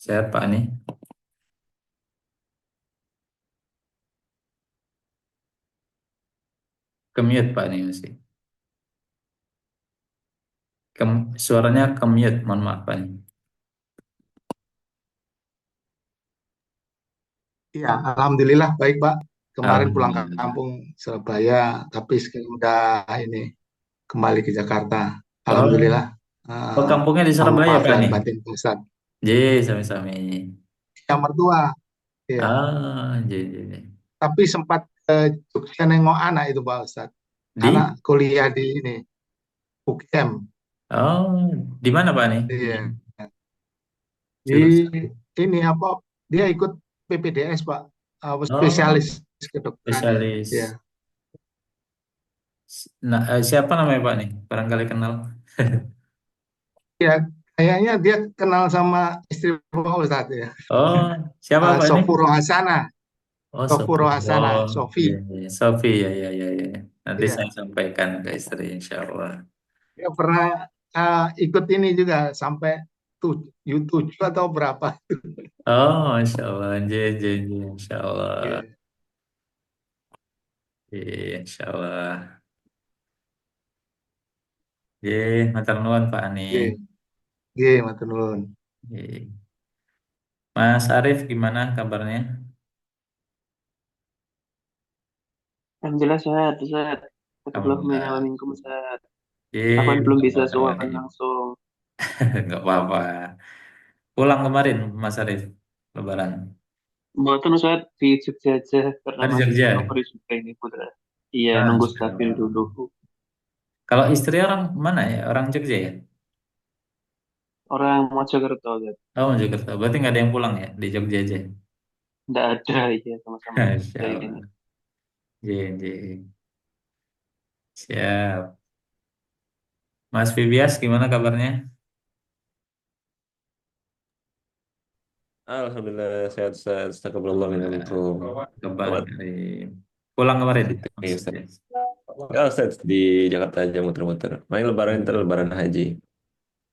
Sehat Pak nih. Kemute Pak nih masih. Suaranya kemute, mohon maaf Pak nih. Iya, alhamdulillah baik, Pak. Kemarin pulang Alhamdulillah. kampung Surabaya, tapi sekarang udah ini kembali ke Jakarta. Oh, Alhamdulillah, oh eh, kampungnya di Surabaya maaf Pak lahir nih. batin pusat. J, sami-sami. Yang mertua, iya. Ah, J. Tapi sempat ke Jogja nengok anak itu, Pak Ustad. Anak Di? kuliah di ini, UGM. Oh, di mana Pak nih? Di Iya. Di jurusan. ini apa? Dia ikut PPDS, Pak. Apa, Oh, spesialis kedokteran ya. Iya. spesialis. Nah, siapa namanya Pak nih? Barangkali kenal. Ya, kayaknya dia kenal sama istri Pak Ustadz ya. Oh, siapa Pak ini? Sofuro Hasana. Oh, Sofi. Sofuro Oh, Hasana, iya, Sofi. iya. Sofi, ya, ya, ya, ya. Nanti Iya, saya sampaikan ke istri, insya Allah. dia pernah ikut ini juga sampai U7 atau berapa. Oh, Insya Allah, Insya Allah, Iya, Insya Allah, matur nuwun Pak Ani. iya, iya, matur nuwun. Ye. Mas Arief gimana kabarnya? Alhamdulillah sehat, sehat. Alhamdulillah. Assalamualaikum sehat. Aku Ye, kan belum bisa Muhammad sowan Awalin. langsung. Nggak apa-apa. Pulang kemarin, Mas Arief, Lebaran. Mboten sehat di Jogja aja karena Ada masih Jogja. recovery juga ini putra. Iya, Ah, nunggu Insya stabil dulu. Allah. Kalau istri orang mana ya? Orang Jogja ya? Orang Mojokerto kan. Oh, Mojokerto. Berarti nggak ada yang pulang ya? Di Jogja aja. Nggak ada ya sama-sama Insya Jogja ini. Allah. Ye. Siap. Mas Fibias gimana kabarnya? Alhamdulillah sehat-sehat. Astagfirullah minkum. Kabar Selamat dari pulang kemarin, nih Mas Ustaz. Fibias. Ya Ustaz di Jakarta aja muter-muter. Main lebaran ntar lebaran haji.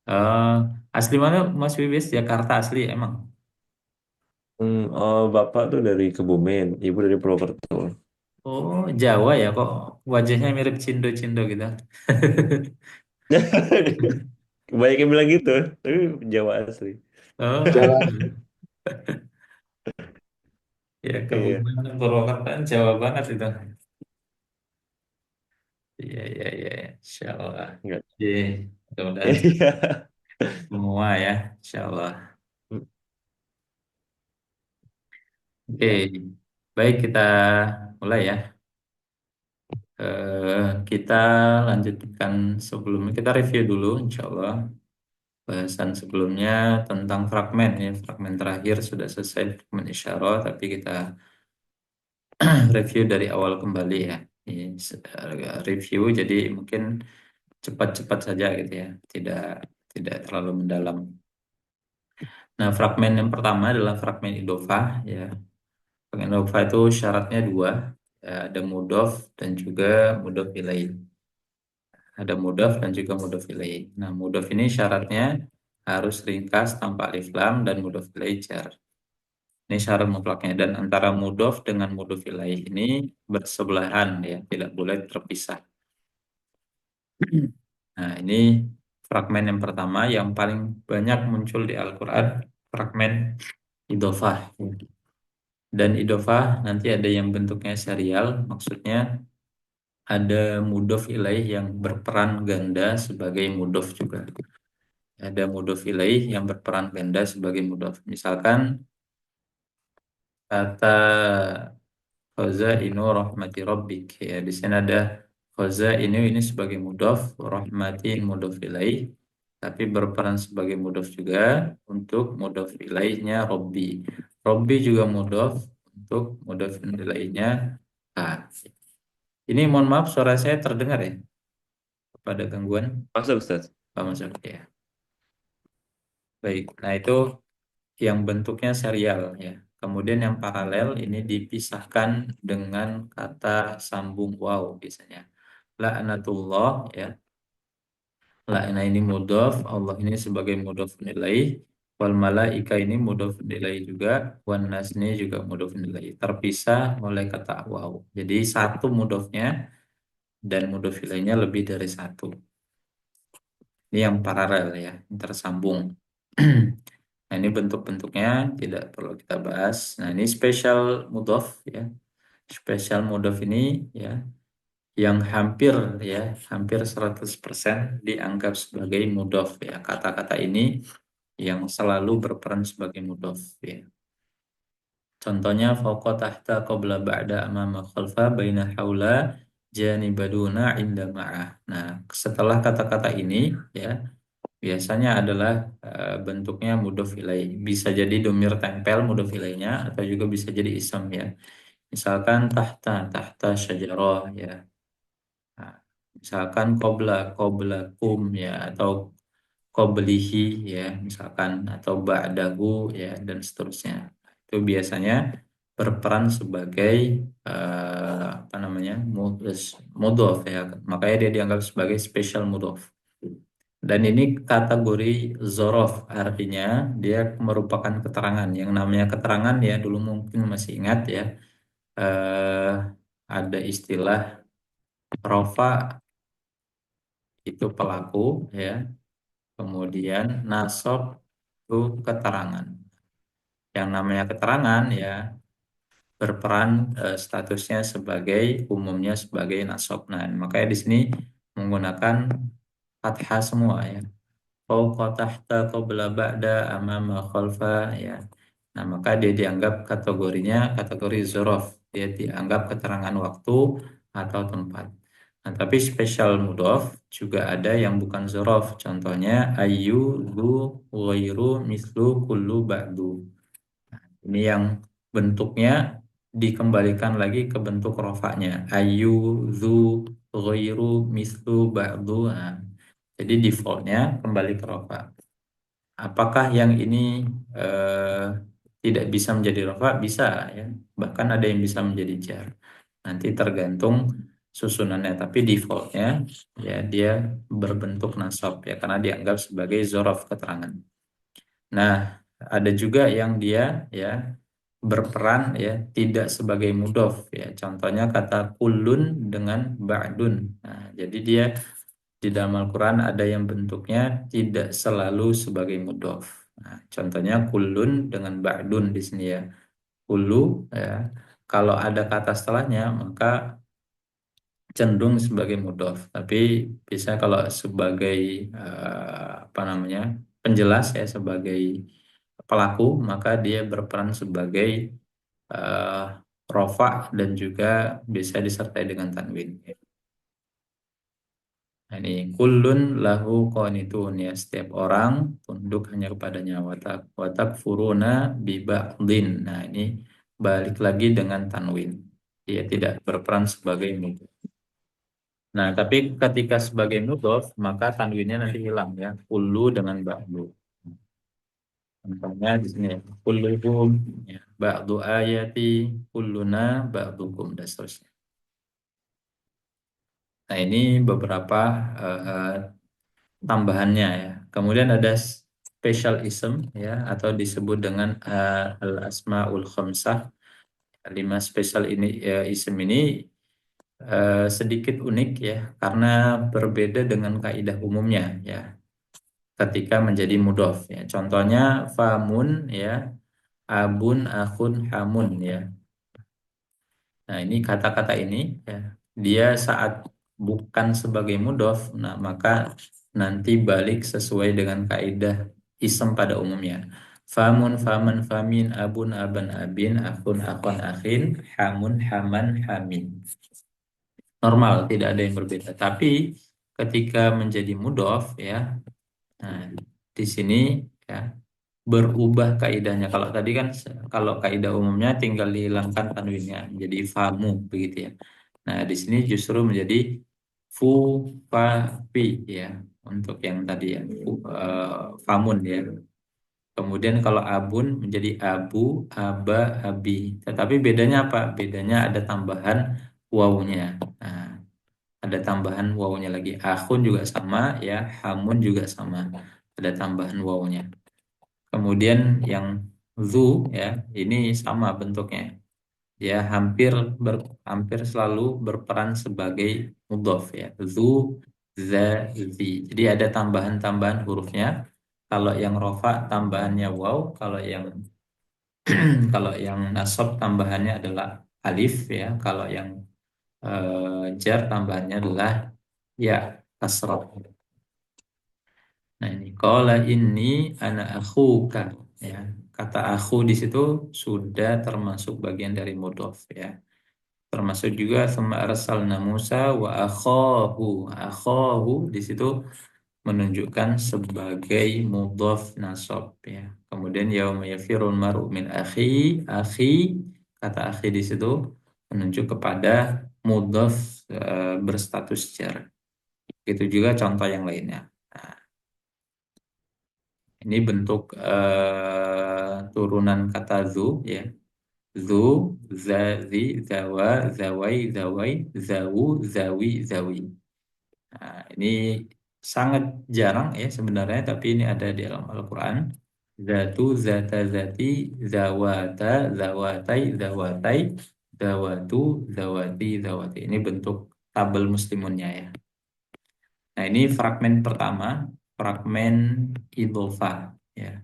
Eh, asli mana Mas Fibias? Jakarta asli emang. Oh, bapak tuh dari Kebumen, ibu dari Purwokerto. Oh, Jawa ya kok wajahnya mirip Cindo-Cindo gitu. Banyak yang bilang gitu, tapi Jawa asli. Oh, Jalan. ya Iya, kebetulan Purwakarta kan Jawa banget itu. Iya, iya, iya, Insya Allah. enggak. Iya, mudah-mudahan Iya. semua ya, Insya Allah. Oke, baik kita mulai ya. Kita lanjutkan sebelumnya, kita review dulu Insya Allah. Bahasan sebelumnya tentang fragmen ya, fragmen terakhir sudah selesai fragmen isyarah, tapi kita review dari awal kembali ya. Ini review jadi mungkin cepat-cepat saja gitu ya, tidak tidak terlalu mendalam. Nah, fragmen yang pertama adalah fragmen idofah ya. Fragmen idofah itu syaratnya dua, ya, ada mudhof dan juga mudhof ilaih. Ada mudhof dan juga mudhof ilaih. Nah, mudhof ini syaratnya harus ringkas tanpa alif lam dan mudhof ilaih jar. Ini syarat mutlaknya dan antara mudhof dengan mudhof ilaih ini bersebelahan ya, tidak boleh terpisah. Nah, ini fragmen yang pertama yang paling banyak muncul di Al-Qur'an, fragmen idofah. Dan idofah nanti ada yang bentuknya serial, maksudnya ada mudhof ilaih yang berperan ganda sebagai mudhof juga. Ada mudhof ilaih yang berperan ganda sebagai mudhof. Misalkan kata khazainu rahmati rabbik ya, di sini ada khazainu ini sebagai mudhof, rahmati mudhof ilaih, tapi berperan sebagai mudhof juga untuk mudhof ilaihnya Robbi. Robbi juga mudhof untuk mudhof ilaihnya. Nah, ini mohon maaf suara saya terdengar ya? Pada gangguan? Masuk Ustaz. Pak Mas Arfi, ya. Baik, nah itu yang bentuknya serial ya. Kemudian yang paralel ini dipisahkan dengan kata sambung waw biasanya. La'natullah ya. La'na ini mudhof, Allah ini sebagai mudhof ilaih. Wal malaika ini mudhofun ilaih juga, wan nas ini juga mudhofun ilaih. Terpisah oleh kata waw. Jadi satu mudhofnya dan mudhof ilaihnya lebih dari satu. Ini yang paralel ya, yang tersambung. Nah, ini bentuk-bentuknya tidak perlu kita bahas. Nah, ini spesial mudhof ya. Spesial mudhof ini ya yang hampir 100% dianggap sebagai mudhof ya. Kata-kata ini yang selalu berperan sebagai mudhof ya. Contohnya fauqa tahta qabla ba'da amama khalfa baina haula janibaduna inda ma'ah. Nah, setelah kata-kata ini ya biasanya adalah bentuknya mudhof ilaih. Bisa jadi domir tempel mudhof ilaihnya atau juga bisa jadi ism ya. Misalkan tahta syajarah ya. Nah, misalkan qabla kum ya atau qablihi ya misalkan atau ba'dahu ya dan seterusnya. Itu biasanya berperan sebagai apa namanya? Mudhof ya. Makanya dia dianggap sebagai special mudhof. Dan ini kategori zorof, artinya dia merupakan keterangan. Yang namanya keterangan ya dulu mungkin masih ingat ya, eh, ada istilah rofa itu pelaku ya, kemudian nasob itu keterangan. Yang namanya keterangan ya berperan statusnya sebagai umumnya sebagai nasob. Nah, makanya di sini menggunakan fathah semua ya. Fauqa tahta qabla ba'da amama khalfa ya. Nah, maka dia dianggap kategorinya kategori zorof. Dia dianggap keterangan waktu atau tempat. Nah, tapi spesial mudhof juga ada yang bukan zorof. Contohnya ayu, lu, ghairu, mislu, kullu, ba'du. Ini yang bentuknya dikembalikan lagi ke bentuk rofaknya. Ayu, zu, ghairu, mislu, ba'du. Nah, jadi defaultnya kembali ke rofa. Apakah yang ini eh, tidak bisa menjadi rofa? Bisa ya. Bahkan ada yang bisa menjadi jar. Nanti tergantung susunannya. Tapi defaultnya ya dia berbentuk nasab ya karena dianggap sebagai zorof keterangan. Nah, ada juga yang dia ya berperan ya tidak sebagai mudhof ya. Contohnya kata kulun dengan ba'dun. Nah, jadi dia di dalam Al-Quran ada yang bentuknya tidak selalu sebagai mudhof. Nah, contohnya kulun dengan ba'dun di sini ya. Kulu ya. Kalau ada kata setelahnya maka cenderung sebagai mudhof. Tapi bisa kalau sebagai apa namanya penjelas ya sebagai pelaku maka dia berperan sebagai eh, rofa dan juga bisa disertai dengan tanwin. Nah, ini kullun lahu qanitun ya setiap orang tunduk hanya kepadanya watak furuna bi ba'din. Nah, ini balik lagi dengan tanwin. Dia tidak berperan sebagai mudhof. Nah, tapi ketika sebagai mudhof maka tanwinnya nanti hilang ya. Kullu dengan ba'du. Contohnya di sini ya. Kulluhum ya. Ba'du ayati kulluna ba'dukum dan seterusnya. Nah, ini beberapa eh, tambahannya ya. Kemudian ada special ism ya atau disebut dengan al-asmaul khamsah. Lima special ini ism ini sedikit unik ya karena berbeda dengan kaidah umumnya ya ketika menjadi mudhof ya. Contohnya famun ya, abun, akhun, hamun ya. Nah, ini kata-kata ini ya, dia saat bukan sebagai mudhof, nah maka nanti balik sesuai dengan kaidah isem pada umumnya. Famun, faman, famin, abun, aban, abin, akhun, akhon, akhin, hamun, haman, hamin. Normal, tidak ada yang berbeda. Tapi ketika menjadi mudhof ya, nah di sini ya berubah kaidahnya. Kalau tadi kan kalau kaidah umumnya tinggal dihilangkan tanwinnya jadi famu begitu ya. Nah, di sini justru menjadi fu fa fi ya untuk yang tadi ya famun ya. Kemudian kalau abun menjadi abu, aba, abi. Tetapi bedanya apa? Bedanya ada tambahan wawunya. Nah, ada tambahan wawunya lagi. Akhun juga sama ya, hamun juga sama. Ada tambahan wawunya. Kemudian yang zu ya, ini sama bentuknya. Dia hampir selalu berperan sebagai mudhof ya. Zu, za, zi. Jadi ada tambahan-tambahan hurufnya. Kalau yang rofa tambahannya waw, kalau yang nasab tambahannya adalah alif ya. Kalau yang jar tambahannya adalah ya, kasroh. Nah ini ini anak akhuka ya. Kata aku di situ sudah termasuk bagian dari mudhof ya. Termasuk juga sama arsalna Musa wa akhahu di situ menunjukkan sebagai mudhaf nasab ya. Kemudian yauma yafirul mar'u min akhi kata akhi di situ menunjuk kepada mudhaf berstatus jar. Itu juga contoh yang lainnya. Nah, ini bentuk turunan kata zu ya. Zu, zazi, zawa, zawai, zawai, zawu, zawi, zawi. Nah, ini sangat jarang ya sebenarnya, tapi ini ada di dalam Al-Quran. Zatu, zata, zati, zawata, zawatai, zawatai, zawatu, zawati, zawati. Ini bentuk tabel muslimunnya ya. Nah, ini fragmen pertama, fragmen idhofah ya.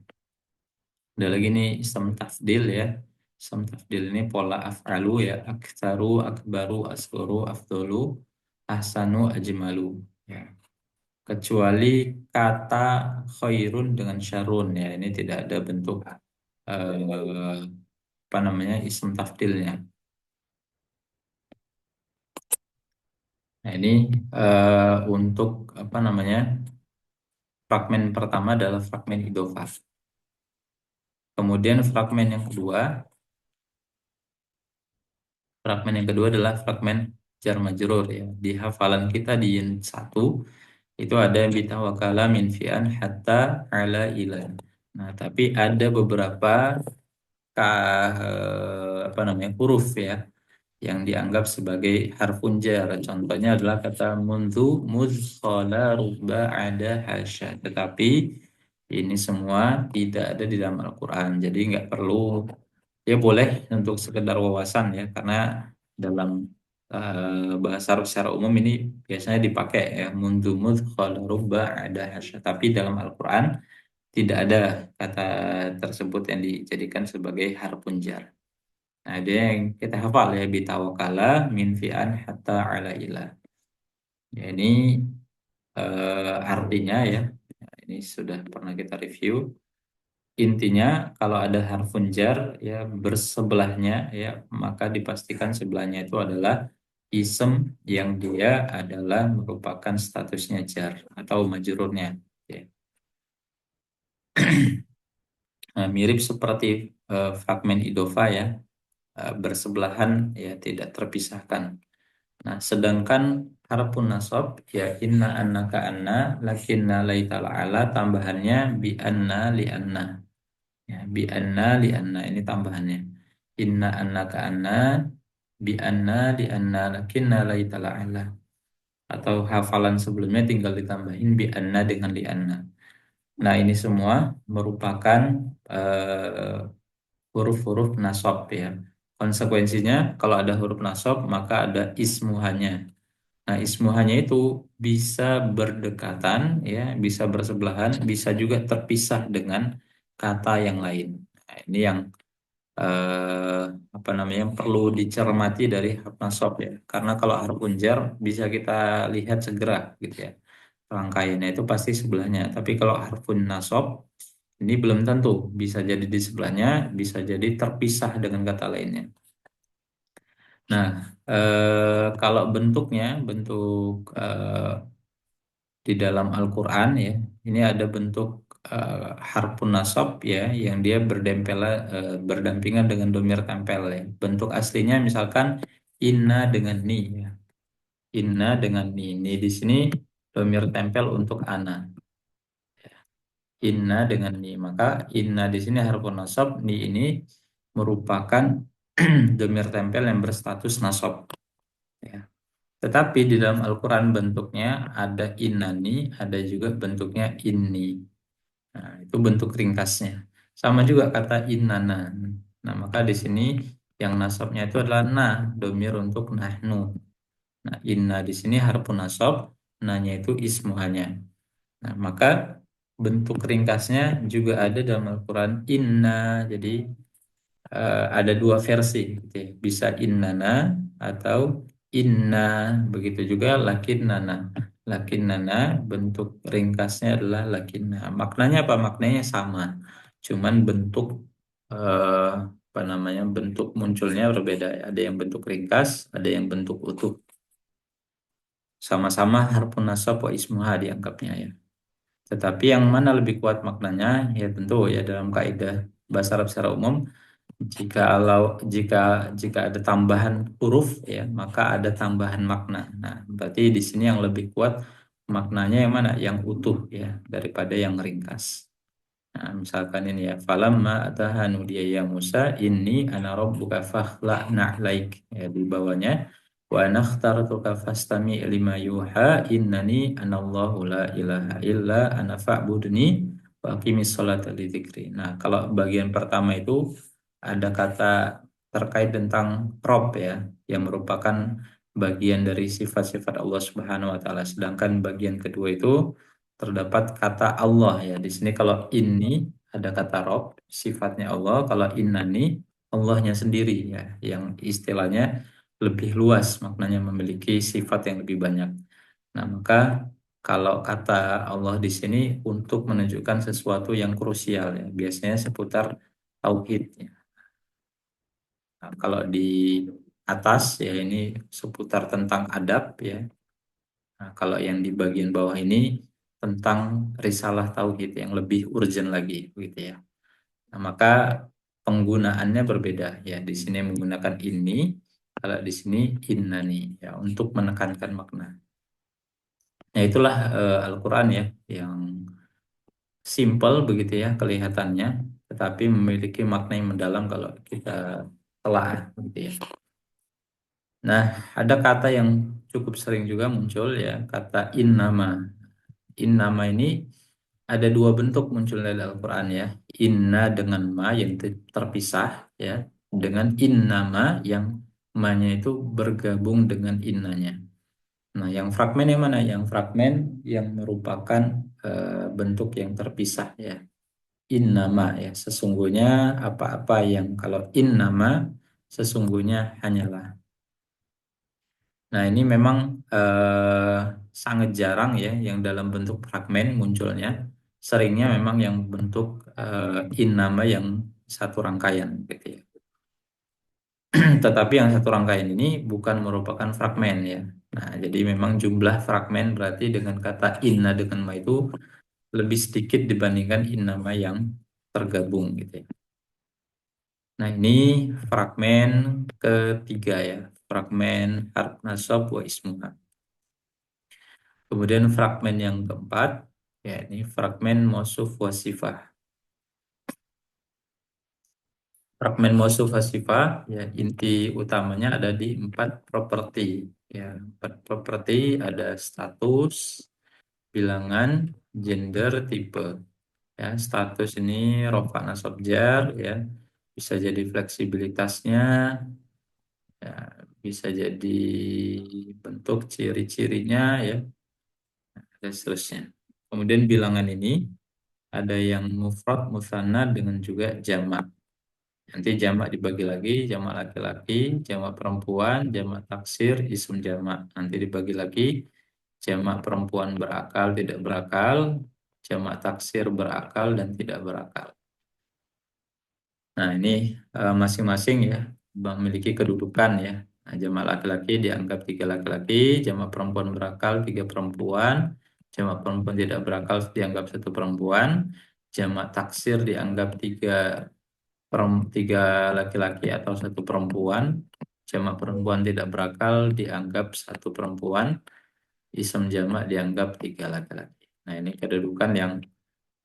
Ada lagi nih ism tafdil ya. Ism tafdil ini pola af'alu ya. Aktsaru, akbaru, asgharu, afdolu, ahsanu, ajmalu ya. Kecuali kata khairun dengan syarun ya. Ini tidak ada bentuk apa namanya ism tafdilnya. Nah, ini untuk apa namanya? Fragmen pertama adalah fragmen idhofah. Kemudian fragmen yang kedua adalah fragmen jar majrur ya. Di hafalan kita di unit 1 itu ada bitawakala min fi'an hatta ala ilan. Nah, tapi ada beberapa apa namanya huruf ya yang dianggap sebagai harfun jar. Contohnya adalah kata munzu, muz, khala, rubba, ada, hasya. Tetapi ini semua tidak ada di dalam Al-Quran. Jadi nggak perlu, ya boleh untuk sekedar wawasan ya, karena dalam bahasa Arab secara umum ini biasanya dipakai ya, munzu, muz, khala, rubba, ada, hasya. Tapi dalam Al-Quran tidak ada kata tersebut yang dijadikan sebagai harfun jar. Nah, dia yang kita hafal ya bitawakala min fi'an hatta ala ilah. Ya, ini artinya ya. Nah, ini sudah pernah kita review. Intinya kalau ada harfun jar ya bersebelahnya ya maka dipastikan sebelahnya itu adalah isem yang dia adalah merupakan statusnya jar atau majrurnya ya. Nah, mirip seperti fragmen idofa ya. Bersebelahan ya tidak terpisahkan. Nah, sedangkan harfun nasab ya inna annaka anna lakinna laitala ala tambahannya bi anna li anna. Ya, bi anna li anna ini tambahannya. Inna annaka anna bi anna li anna lakinna laitala ala. Atau hafalan sebelumnya tinggal ditambahin bi anna dengan li anna. Nah, ini semua merupakan huruf-huruf nasab ya. Konsekuensinya kalau ada huruf nasab maka ada ismuhanya. Nah, ismuhanya itu bisa berdekatan ya, bisa bersebelahan, bisa juga terpisah dengan kata yang lain. Nah, ini yang eh, apa namanya perlu dicermati dari harf nasab ya. Karena kalau harf jar bisa kita lihat segera gitu ya. Rangkaiannya itu pasti sebelahnya. Tapi kalau harfun nasab ini belum tentu, bisa jadi di sebelahnya, bisa jadi terpisah dengan kata lainnya. Nah, kalau bentuk di dalam Al-Quran ya, ini ada bentuk harfun nasab ya, yang dia berdampingan dengan domir tempel ya. Bentuk aslinya misalkan inna dengan ni ya. Inna dengan ni. Ni di sini domir tempel untuk ana. Inna dengan ni, maka inna di sini harfun nasab, ni ini merupakan domir tempel yang berstatus nasab ya. Tetapi di dalam Al-Quran bentuknya ada innani, ada juga bentuknya inni. Nah, itu bentuk ringkasnya. Sama juga kata innana. Nah, maka di sini yang nasabnya itu adalah na, domir untuk nahnu. Nah, inna di sini harfu nasab, nanya itu ismuhanya. Nah, maka bentuk ringkasnya juga ada dalam Al-Quran inna. Jadi ada dua versi, gitu ya. Bisa innana atau inna. Begitu juga lakinnana. Lakinnana bentuk ringkasnya adalah lakinna. Maknanya apa? Maknanya sama. Cuman bentuk apa namanya? Bentuk munculnya berbeda. Ada yang bentuk ringkas, ada yang bentuk utuh. Sama-sama harfun nasab wa ismuha dianggapnya ya. Tetapi yang mana lebih kuat maknanya? Ya tentu ya dalam kaidah bahasa Arab secara umum, jika jika ada tambahan huruf ya, maka ada tambahan makna. Nah, berarti di sini yang lebih kuat maknanya yang mana? Yang utuh ya daripada yang ringkas. Nah, misalkan ini ya, falamma atahanu dia ya Musa, inni ana rabbuka fakhla'na 'alaik. Ya di bawahnya wa nakhtartuka fastami' lima yuha innani anallahu la ilaha illa ana fa'budni wa aqimis sholata li dzikri. Nah, kalau bagian pertama itu ada kata terkait tentang Rob ya, yang merupakan bagian dari sifat-sifat Allah Subhanahu wa taala. Sedangkan bagian kedua itu terdapat kata Allah ya. Di sini kalau ini ada kata Rob, sifatnya Allah. Kalau innani, Allahnya sendiri ya, yang istilahnya lebih luas, maknanya memiliki sifat yang lebih banyak. Nah, maka kalau kata Allah di sini untuk menunjukkan sesuatu yang krusial ya, biasanya seputar tauhid ya. Nah, kalau di atas ya ini seputar tentang adab ya. Nah, kalau yang di bagian bawah ini tentang risalah tauhid yang lebih urgent lagi gitu ya. Nah, maka penggunaannya berbeda ya. Di sini menggunakan ini, kalau di sini innani ya untuk menekankan makna. Ya itulah Al-Qur'an ya yang simple begitu ya kelihatannya, tetapi memiliki makna yang mendalam kalau kita telah gitu ya. Nah, ada kata yang cukup sering juga muncul ya, kata innama. Innama ini ada dua bentuk muncul dari Al-Quran ya. Inna dengan ma yang terpisah ya. Dengan innama yang ma-nya itu bergabung dengan innanya. Nah, yang fragmen yang mana? Yang fragmen yang merupakan bentuk yang terpisah ya. Innama ya. Sesungguhnya apa-apa yang kalau innama sesungguhnya hanyalah. Nah, ini memang sangat jarang ya yang dalam bentuk fragmen munculnya. Seringnya memang yang bentuk innama yang satu rangkaian gitu ya. Tetapi yang satu rangkaian ini bukan merupakan fragmen ya. Nah, jadi memang jumlah fragmen berarti dengan kata inna dengan ma itu lebih sedikit dibandingkan innama yang tergabung gitu ya. Nah, ini fragmen ketiga ya. Fragmen harf nasab wa ismuha. Kemudian fragmen yang keempat, ya ini fragmen mausuf wasifah. Fragmen mausuf wasifah, ya inti utamanya ada di 4 properti. Ya, 4 properti ada status, bilangan, gender, tipe. Ya, status ini rofa nasab jar, ya bisa jadi fleksibilitasnya, ya bisa jadi bentuk ciri-cirinya, ya dan seterusnya. Kemudian bilangan ini ada yang mufrad, musanna dengan juga jamak. Nanti jamak dibagi lagi, jamak laki-laki, jamak perempuan, jamak taksir, isim jamak. Nanti dibagi lagi, jamak perempuan berakal, tidak berakal, jamak taksir berakal dan tidak berakal. Nah, ini masing-masing ya memiliki kedudukan ya. Nah, jamak laki-laki dianggap 3 laki-laki, jamak perempuan berakal 3 perempuan, jamak perempuan tidak berakal dianggap 1 perempuan, jamak taksir dianggap 3 laki-laki atau 1 perempuan, jamak perempuan tidak berakal dianggap 1 perempuan, isim jamak dianggap 3 laki-laki. Nah, ini kedudukan yang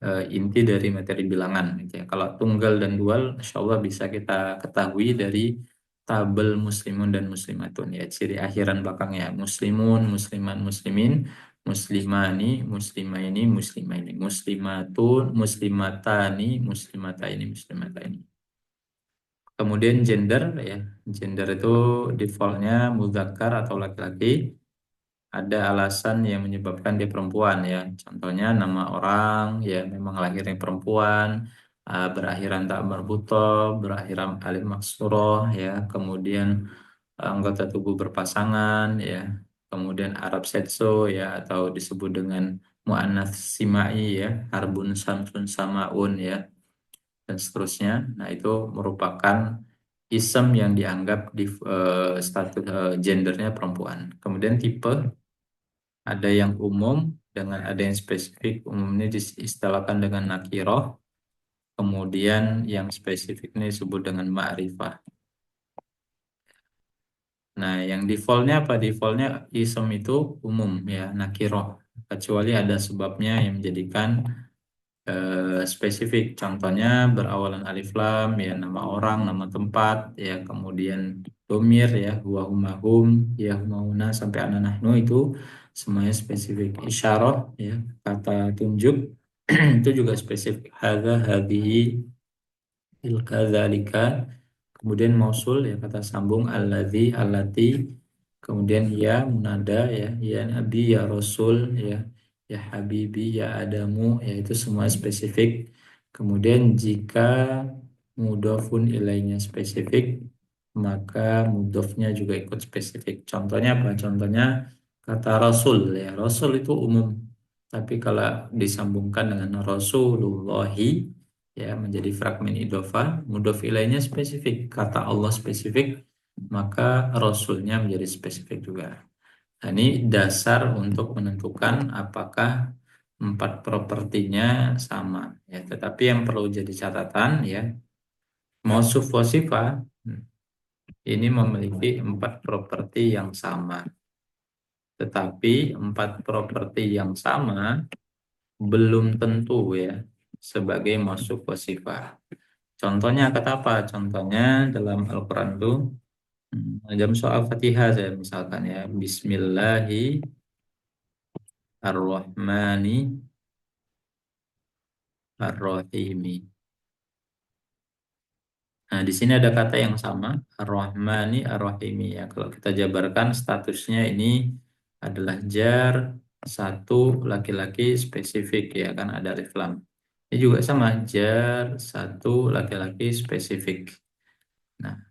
inti dari materi bilangan gitu ya. Kalau tunggal dan dual insya Allah bisa kita ketahui dari tabel muslimun dan muslimatun ya, ciri akhiran belakangnya muslimun, musliman, muslimin, muslimani, muslimaini, muslimaini, muslimatun, muslimatani, muslimataini, muslimataini. Kemudian gender ya, gender itu defaultnya mudzakkar atau laki-laki. Ada alasan yang menyebabkan dia perempuan ya. Contohnya nama orang ya memang lahirnya perempuan, berakhiran tak marbutoh, berakhiran alif maksuroh ya. Kemudian anggota tubuh berpasangan ya. Kemudian Arab setso ya atau disebut dengan muannats simai ya, harbun samsun samaun ya dan seterusnya. Nah, itu merupakan isem yang dianggap di status gendernya perempuan. Kemudian tipe ada yang umum dengan ada yang spesifik. Umumnya diistilahkan dengan nakiroh. Kemudian yang spesifik ini disebut dengan ma'rifah. Nah, yang defaultnya apa? Defaultnya isem itu umum ya, nakiroh. Kecuali ada sebabnya yang menjadikan spesifik. Contohnya berawalan alif lam ya, nama orang, nama tempat ya, kemudian domir ya, huwa huma hum ya, humauna sampai ana nahnu itu semuanya spesifik. Isyarah ya, kata tunjuk itu juga spesifik. Hadza hadhihi tilka dzalika. Kemudian mausul ya, kata sambung alladzi allati. Kemudian ya munada ya nabi ya rasul ya habibi ya adamu ya, itu semua spesifik. Kemudian jika mudhofun ilainya spesifik, maka mudhofnya juga ikut spesifik. Contohnya apa? Contohnya kata rasul ya, rasul itu umum, tapi kalau disambungkan dengan rasulullahi ya menjadi fragmen idhofah, mudhof ilainya spesifik, kata Allah spesifik, maka rasulnya menjadi spesifik juga. Nah, ini dasar untuk menentukan apakah empat propertinya sama ya. Tetapi yang perlu jadi catatan ya, mausuf wa sifah ini memiliki empat properti yang sama. Tetapi empat properti yang sama belum tentu ya sebagai mausuf wa sifah. Contohnya kata apa? Contohnya dalam Al-Quran itu dalam soal Fatihah saya misalkan ya, Bismillahirrahmanirrahim. Nah, di sini ada kata yang sama, Ar-Rahmani Ar-Rahimi ya. Kalau kita jabarkan statusnya ini adalah jar satu laki-laki spesifik ya kan, ada alif lam. Ini juga sama, jar satu laki-laki spesifik. Nah,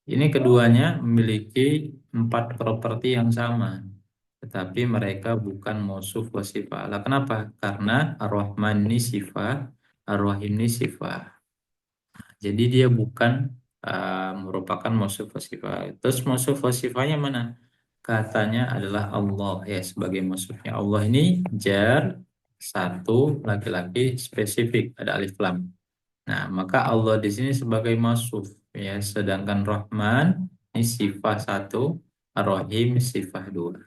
ini keduanya memiliki empat properti yang sama, tetapi mereka bukan mausuf wa sifah. Lah kenapa? Karena Ar-Rahman ini sifah, Ar-Rahim ini sifah. Jadi dia bukan merupakan mausuf wa sifah. Terus mausuf wa sifahnya mana? Katanya adalah Allah ya, sebagai mausufnya. Allah ini jar satu laki-laki spesifik, ada alif lam. Nah, maka Allah di sini sebagai mausuf ya, sedangkan Rahman ini sifah satu, Ar-Rahim sifah dua.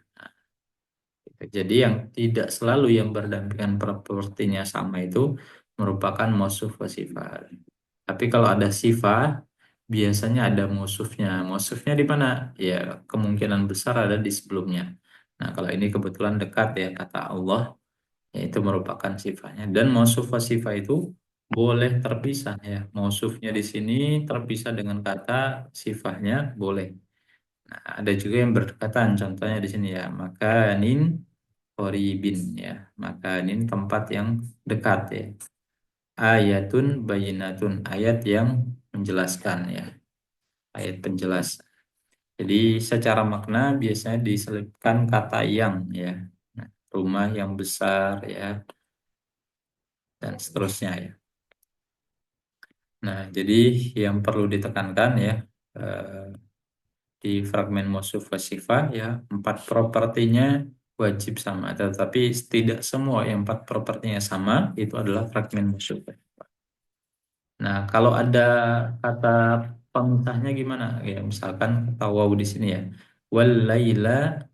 Jadi yang tidak selalu yang berdampingan propertinya sama itu merupakan mausuf wa sifat. Tapi kalau ada sifat, biasanya ada mausufnya. Mausufnya di mana? Ya, kemungkinan besar ada di sebelumnya. Nah, kalau ini kebetulan dekat ya, kata Allah, yaitu merupakan sifatnya. Dan mausuf wa sifat itu boleh terpisah ya. Mausufnya di sini terpisah dengan kata sifatnya boleh. Nah, ada juga yang berdekatan. Contohnya di sini ya, makanin qoribin ya. Makanin tempat yang dekat ya. Ayatun bayinatun, ayat yang menjelaskan ya. Ayat penjelas. Jadi secara makna biasanya diselipkan kata yang ya. Nah, rumah yang besar ya dan seterusnya ya. Nah, jadi yang perlu ditekankan ya, eh, di fragmen mausuf wa sifah ya, empat propertinya wajib sama, tetapi tidak semua yang empat propertinya sama itu adalah fragmen mausuf. Nah, kalau ada kata pemisahnya gimana? Ya, misalkan kata waw di sini ya, wal laila,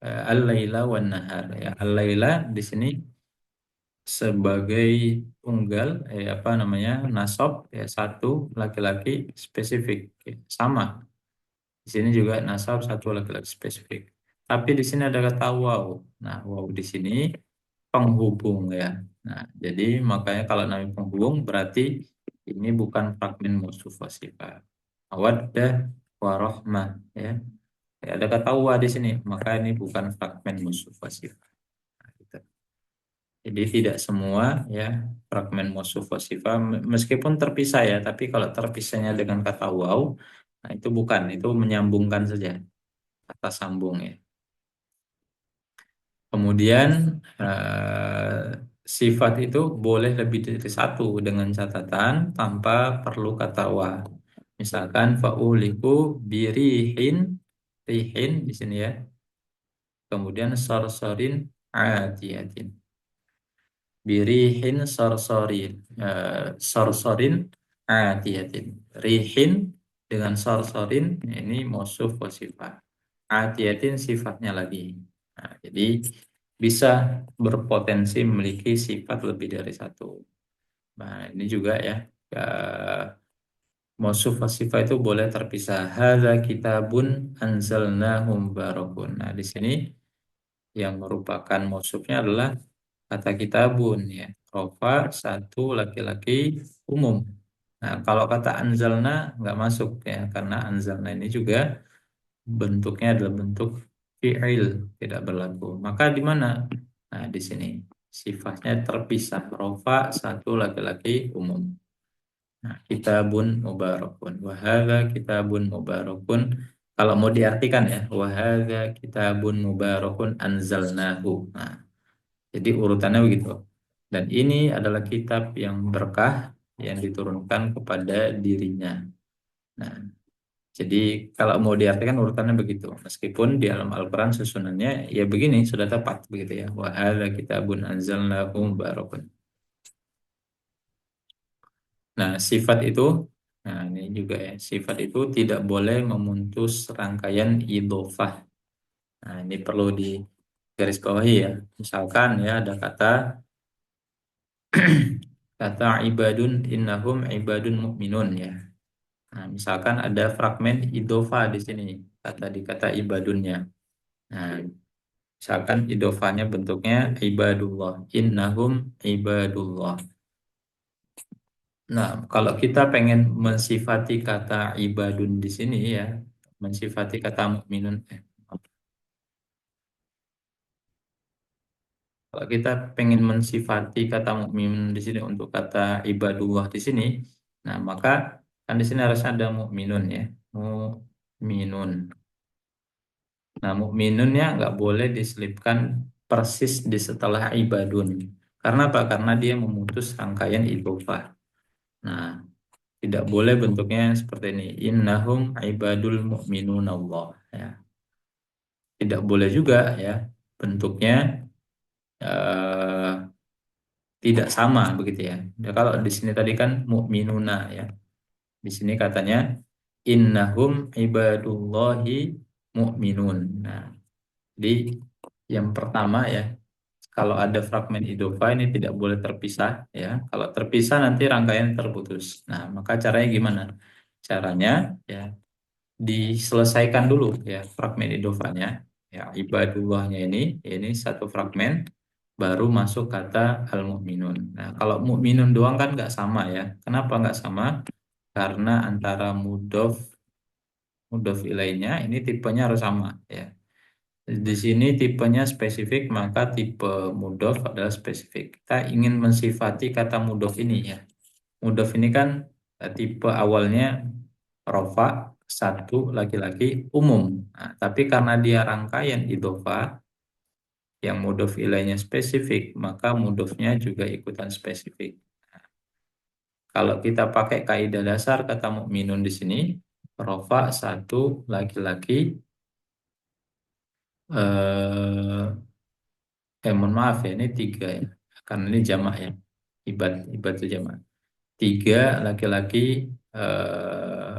al-laila wan nahar ya. Al-laila di sini sebagai tunggal apa namanya? Nasab ya, satu laki-laki spesifik ya, sama. Di sini juga nasab satu laki-laki spesifik. tapi di sini ada kata waw. Nah, waw di sini penghubung ya. Nah, jadi makanya kalau namanya penghubung berarti ini bukan fragmen mausul wasifah. Mawaddah warahmah ya. Ya, ada kata wa di sini, maka ini bukan fragmen mausul wasifah. Nah, gitu. Jadi tidak semua ya fragmen mausuf wasifah meskipun terpisah ya, tapi kalau terpisahnya dengan kata waw, nah itu bukan, itu menyambungkan saja, kata sambung ya. Kemudian sifat itu boleh lebih dari satu dengan catatan tanpa perlu kata wa. Misalkan fauliku birihin, rihin di sini ya. Kemudian sorsorin atiyatin. Birihin sorsorin, sorsorin atiyatin. Rihin dengan sorsorin ini mausuf wasifah. Atiyatin sifatnya lagi. Nah, jadi bisa berpotensi memiliki sifat lebih dari satu. Nah, ini juga ya. Mausuf wasifah itu boleh terpisah. Hadza kitabun anzalnahu mubarakun. Nah, di sini yang merupakan mausufnya adalah kata kitabun ya. Rofa satu laki-laki umum. Nah, kalau kata anzalna nggak masuk ya, karena anzalna ini juga bentuknya adalah bentuk fi'il, tidak berlaku. Maka di mana? Nah, di sini sifatnya terpisah. Rofa satu laki-laki umum. Nah, kitabun mubarakun. Wahada kitabun mubarakun. Kalau mau diartikan ya, wahada kitabun mubarakun anzalnahu. Nah, jadi urutannya begitu. Dan ini adalah kitab yang berkah yang diturunkan kepada dirinya. Nah, jadi kalau mau diartikan urutannya begitu. Meskipun di dalam Al-Quran susunannya ya begini sudah tepat begitu ya. Wa hadza kitabun anzalnahu mubarakun. Nah, sifat itu, nah ini juga ya, sifat itu tidak boleh memutus rangkaian idhofah. Nah, ini perlu digarisbawahi ya. Misalkan ya ada kata ibadun innahum ibadun mu'minun ya. Nah, misalkan ada fragmen idofa di sini, kata ibadunnya. Nah, misalkan idofanya bentuknya ibadullah, innahum ibadullah. Nah, kalau kita pengen mensifati kata ibadun di sini ya, mensifati kata mukminun, kalau kita pengen mensifati kata mukminun di sini untuk kata ibadullah di sini, nah maka kan di sini harusnya ada mukminun ya, mukminun. Nah, mukminunnya nggak boleh diselipkan persis di setelah ibadun. Karena apa? Karena dia memutus rangkaian idhofah. Nah, tidak boleh bentuknya seperti ini. Innahum ibadul mu'minun Allah. Ya. Tidak boleh juga ya bentuknya eh, tidak sama begitu ya. Ya, kalau di sini tadi kan mu'minuna ya. Di sini katanya innahum ibadullahi mu'minun. Nah, jadi yang pertama ya, kalau ada fragmen idofa ini tidak boleh terpisah ya. Kalau terpisah nanti rangkaian terputus. Nah, maka caranya gimana? Caranya ya diselesaikan dulu ya fragmen idofanya. Ya, ibadullahnya ini satu fragmen baru masuk kata al-mu'minun. Nah, kalau mu'minun doang kan nggak sama ya. Kenapa nggak sama? Karena antara mudof ilainya ini tipenya harus sama ya. Di sini tipenya spesifik, maka tipe mudhof adalah spesifik. Kita ingin mensifati kata mudhof ini ya. Mudhof ini kan tipe awalnya rofa, satu laki-laki umum. Nah, tapi karena dia rangkaian idhofa yang mudhof ilainya spesifik, maka mudhofnya juga ikutan spesifik. Kalau kita pakai kaidah dasar kata mukminun di sini, rofa satu laki-laki eh, mohon maaf ya, ini tiga ya. Karena ini jamak ya. Ibad itu jamak. Tiga laki-laki eh,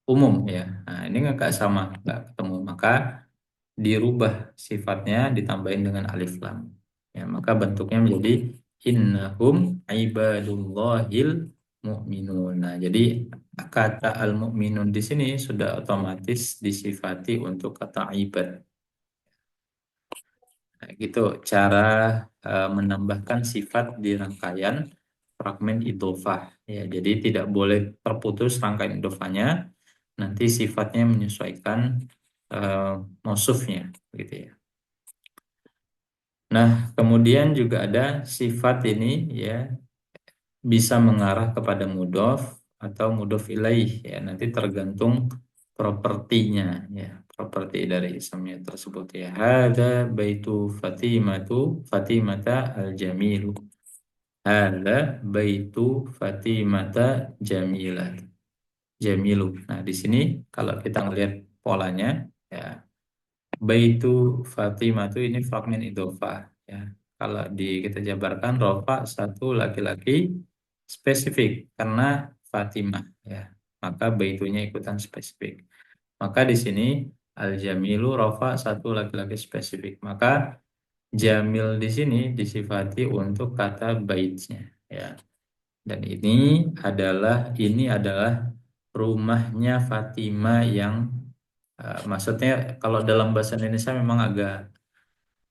umum ya. Nah, ini nggak sama, nggak ketemu. Maka dirubah sifatnya ditambahin dengan alif lam. Ya, maka bentuknya menjadi innahum ibadullahil mu'minun. Nah, jadi kata al-mu'minun di sini sudah otomatis disifati untuk kata ibad. Nah, gitu cara menambahkan sifat di rangkaian fragmen idhofah. Ya, jadi tidak boleh terputus rangkaian idhofahnya, nanti sifatnya menyesuaikan uh, mausufnya, gitu ya. Nah, kemudian juga ada sifat ini ya bisa mengarah kepada mudhof atau mudhof ilaih ya, nanti tergantung propertinya ya, properti dari isimnya tersebut ya. Hada baitu Fatimata al-jamilu. Hada baitu Fatimata jamilah. Jamilu. Nah, di sini kalau kita ngelihat polanya ya, baitu Fatimah itu ini fragmen idhofah ya. Kalau kita jabarkan rofa satu laki-laki spesifik karena Fatimah ya. Maka baitunya ikutan spesifik. Maka di sini al-jamilu rofa satu laki-laki spesifik. Maka jamil di sini disifati untuk kata baitnya ya. Dan ini adalah rumahnya Fatimah yang maksudnya kalau dalam bahasa Indonesia memang agak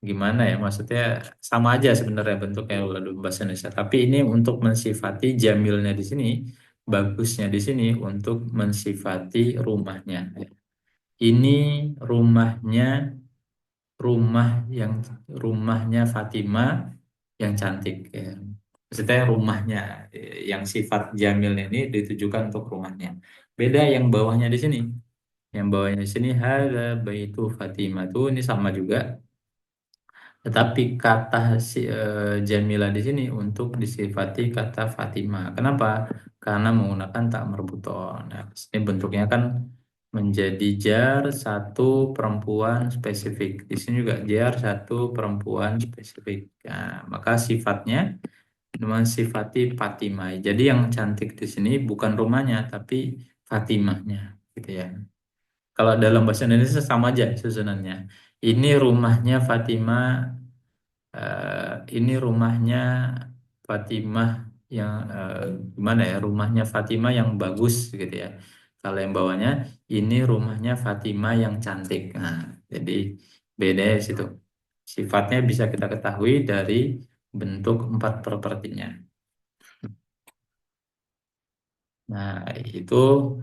gimana ya, maksudnya sama aja sebenarnya bentuknya kalau dalam bahasa Indonesia, tapi ini untuk mensifati jamilnya di sini, bagusnya di sini untuk mensifati rumahnya. Ini rumahnya rumah yang rumahnya Fatimah yang cantik ya. Maksudnya rumahnya yang sifat jamilnya ini ditujukan untuk rumahnya. Beda yang bawahnya di sini. Yang bawahnya di sini hadza baitu Fatimah tuh ini sama juga. Tetapi kata Jamila di sini untuk disifati kata Fatimah. Kenapa? Karena menggunakan tak merbutoh. Nah, ini bentuknya kan menjadi jar satu perempuan spesifik. Di sini juga jar satu perempuan spesifik. Nah, maka sifatnya mensifati Fatimah. Jadi yang cantik di sini bukan rumahnya, tapi Fatimahnya, gitu ya. Kalau dalam bahasa Indonesia sama aja susunannya. Ini rumahnya Fatimah, ini rumahnya Fatimah yang gimana ya? Rumahnya Fatimah yang bagus gitu ya. Kalau yang bawahnya ini rumahnya Fatimah yang cantik. Nah, jadi beda di situ. Sifatnya bisa kita ketahui dari bentuk empat propertinya. Nah, itu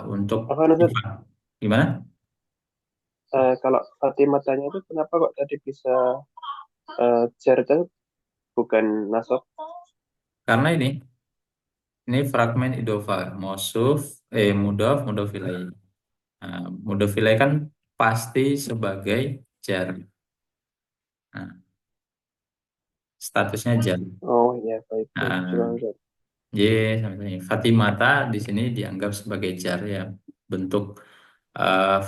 untuk Apa Ustaz? sifat. Gimana? Kalau Fatimah tanya itu kenapa kok tadi bisa jar itu bukan nasab? Karena ini fragmen idofa, mudhof ilaih. Nah, mudhof ilaih kan pasti sebagai jar. Nah, statusnya jar. Oh iya, baik baik. Nah, Gimana Ustaz? J sampai sini. Fatimata di sini dianggap sebagai jar ya, bentuk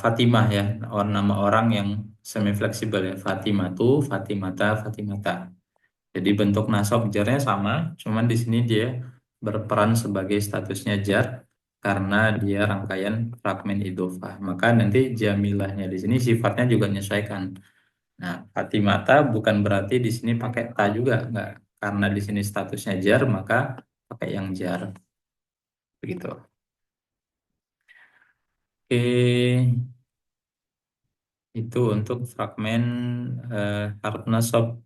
Fatimah ya, nama orang yang semi fleksibel ya. Fatimatu, Fatimata. Jadi bentuk nasab jarnya sama, cuman di sini dia berperan sebagai statusnya jar karena dia rangkaian fragmen idhofah. Maka nanti jamilahnya di sini sifatnya juga menyesuaikan. Nah, Fatimata bukan berarti di sini pakai ta juga, enggak. Karena di sini statusnya jar, maka pakai yang jar. Begitu. Oke, itu untuk fragmen harf nasab